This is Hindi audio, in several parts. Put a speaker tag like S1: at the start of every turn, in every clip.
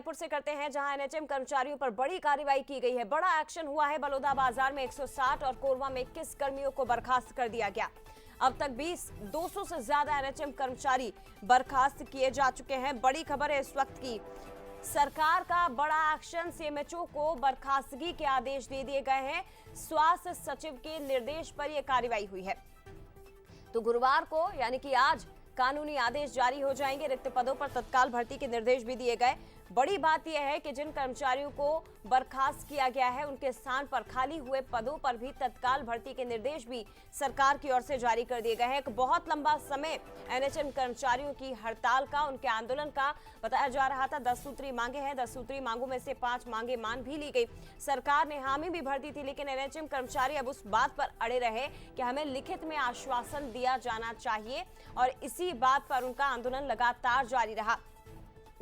S1: जयपुर से करते हैं, जहां एनएचएम कर्मचारियों पर बड़ी कार्रवाई की गई है। बड़ा एक्शन हुआ है। बलौदा बाजार में 160 और कोरबा में 21 कर्मियों को बर्खास्त कर दिया गया। अब तक 200 से ज्यादा एनएचएम कर्मचारी बर्खास्त किए जा चुके हैं। बड़ी खबर है इस वक्त की। सरकार का बड़ा एक्शन, सीएमएचओ को बर्खास्तगी के आदेश दे दिए गए हैं। स्वास्थ्य सचिव के निर्देश पर यह कार्रवाई हुई है। तो गुरुवार को यानी कि आज कानूनी आदेश जारी हो जाएंगे। रिक्त पदों पर तत्काल भर्ती के निर्देश भी दिए गए। बड़ी बात यह है कि जिन कर्मचारियों को बर्खास्त किया गया है, उनके स्थान पर खाली हुए पदों पर भी तत्काल भर्ती के निर्देश भी सरकार की ओर से जारी कर दिए गए हैं। एक बहुत लंबा समय एनएचएम कर्मचारियों की हड़ताल का, उनके आंदोलन का बताया जा रहा था। 10 सूत्री मांगे हैं। 10 सूत्री मांगों में से 5 मांगे मान भी ली गई। सरकार ने हामी भी भर दी थी, लेकिन एनएचएम कर्मचारी अब उस बात पर अड़े रहे कि हमें लिखित में आश्वासन दिया जाना चाहिए, और इसी बात पर उनका आंदोलन लगातार जारी रहा।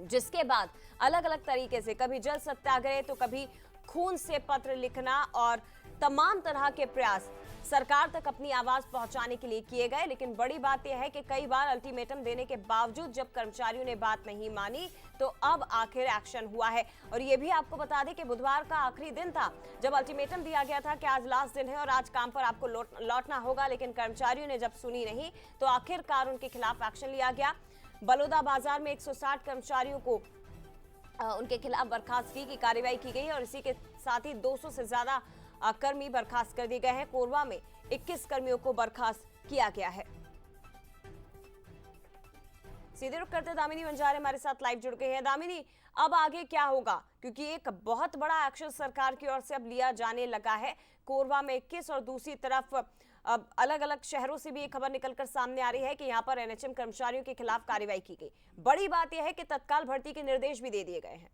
S1: जिसके बाद अलग अलग तरीके से, कभी जल सत्याग्रह तो कभी खून से पत्र लिखना और तमाम तरह के प्रयास सरकार तक अपनी आवाज पहुंचाने के लिए किए गए। लेकिन बड़ी बात यह है कि कई बार अल्टीमेटम देने के बावजूद जब कर्मचारियों ने बात नहीं मानी, तो अब आखिर एक्शन हुआ है। और ये भी आपको बता दें कि बुधवार का आखिरी दिन था जब अल्टीमेटम दिया गया था कि आज लास्ट दिन है और आज काम पर आपको लौटना होगा। लेकिन कर्मचारियों ने जब सुनी नहीं, तो आखिरकार उनके खिलाफ एक्शन लिया गया। बलौदा बाजार में 160 कर्मचारियों को उनके खिलाफ बर्खास्तगी की कार्रवाई की गई है, और इसी के साथ ही 200 से ज्यादा कर्मी बर्खास्त कर दिए गए हैं। कोरबा में 21 कर्मियों को बर्खास्त किया गया है। सीधे रुख करते दामिनी बंजारे हमारे साथ लाइव जुड़ गए हैं। दामिनी, अब आगे क्या होगा, क्योंकि एक बहुत बड़ा एक्शन सरकार की ओर से अब लिया जाने लगा है। कोरबा में 21 और दूसरी तरफ अब अलग अलग शहरों से भी एक खबर निकलकर सामने आ रही है कि यहां पर एनएचएम कर्मचारियों के खिलाफ कार्रवाई की गई। बड़ी बात यह है कि तत्काल भर्ती के निर्देश भी दे दिए गए हैं।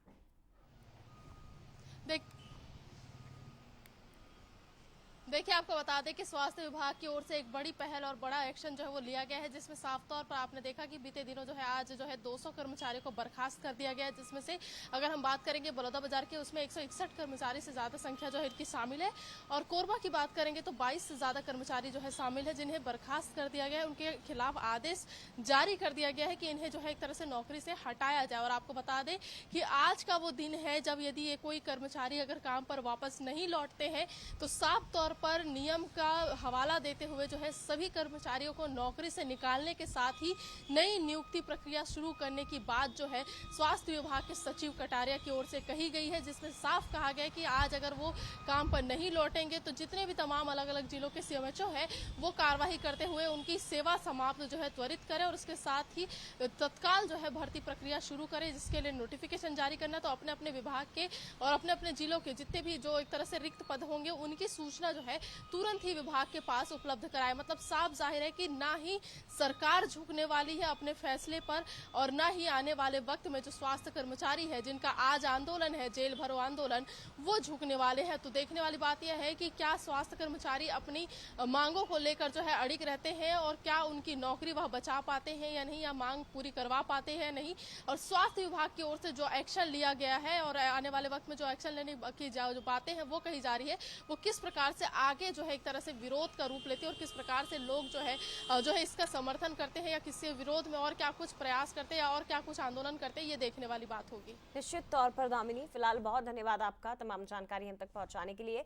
S2: देखिए, आपको बता दें कि स्वास्थ्य विभाग की ओर से एक बड़ी पहल और बड़ा एक्शन जो है वो लिया गया है, जिसमें साफ तौर पर आपने देखा कि बीते दिनों जो है आज जो है 200 कर्मचारियों को बर्खास्त कर दिया गया है। जिसमें से अगर हम बात करेंगे बलौदा बाजार की, उसमें 161 कर्मचारी से ज्यादा संख्या जो है इनकी शामिल है। और कोरबा की बात करेंगे तो 22 से ज्यादा कर्मचारी जो है शामिल है, जिन्हें बर्खास्त कर दिया गया है। उनके खिलाफ आदेश जारी कर दिया गया है कि इन्हें जो है एक तरह से नौकरी से हटाया जाए। और आपको बता दें कि आज का वो दिन है जब यदि ये कोई कर्मचारी अगर काम पर वापस नहीं लौटते हैं, तो साफ तौर पर नियम का हवाला देते हुए जो है सभी कर्मचारियों को नौकरी से निकालने के साथ ही नई नियुक्ति प्रक्रिया शुरू करने की बात जो है स्वास्थ्य विभाग के सचिव कटारिया की ओर से कही गई है। जिसमें साफ कहा गया है कि आज अगर वो काम पर नहीं लौटेंगे तो जितने भी तमाम अलग अलग जिलों के सीएमएचओ है वो कार्यवाही करते हुए उनकी सेवा समाप्त जो है त्वरित करें, और उसके साथ ही तत्काल जो है भर्ती प्रक्रिया शुरू करें, जिसके लिए नोटिफिकेशन जारी करना। तो अपने अपने विभाग के और अपने अपने जिलों के जितने भी जो एक तरह से रिक्त पद होंगे, उनकी सूचना जो है तुरंत ही विभाग के पास उपलब्ध कराए। मतलब साफ जाहिर है कि ना ही सरकार झुकने वाली है अपने फैसले पर, और ना ही आने वाले वक्त में जो स्वास्थ्य कर्मचारी है जिनका आज आंदोलन है, जेल भरो आंदोलन, वो झुकने वाले हैं। तो देखने वाली बात यह है कि क्या स्वास्थ्य कर्मचारी अपनी मांगों को लेकर जो है अड़िग रहते हैं, और क्या उनकी नौकरी वह बचा पाते हैं या नहीं, या मांग पूरी करवा पाते हैं नहीं। और स्वास्थ्य विभाग की ओर से जो एक्शन लिया गया है और आने वाले वक्त में जो एक्शन लेने की जो बातें हैं वो कही जा रही है, वो किस प्रकार से आगे जो है एक तरह से विरोध का रूप लेते हैं, और किस प्रकार से लोग जो है इसका समर्थन करते हैं, या किसी विरोध में और क्या कुछ प्रयास करते हैं, या और क्या कुछ आंदोलन करते हैं, ये देखने वाली बात होगी।
S1: निश्चित तौर पर दामिनी, फिलहाल बहुत धन्यवाद आपका तमाम जानकारी हम तक पहुंचाने के लिए।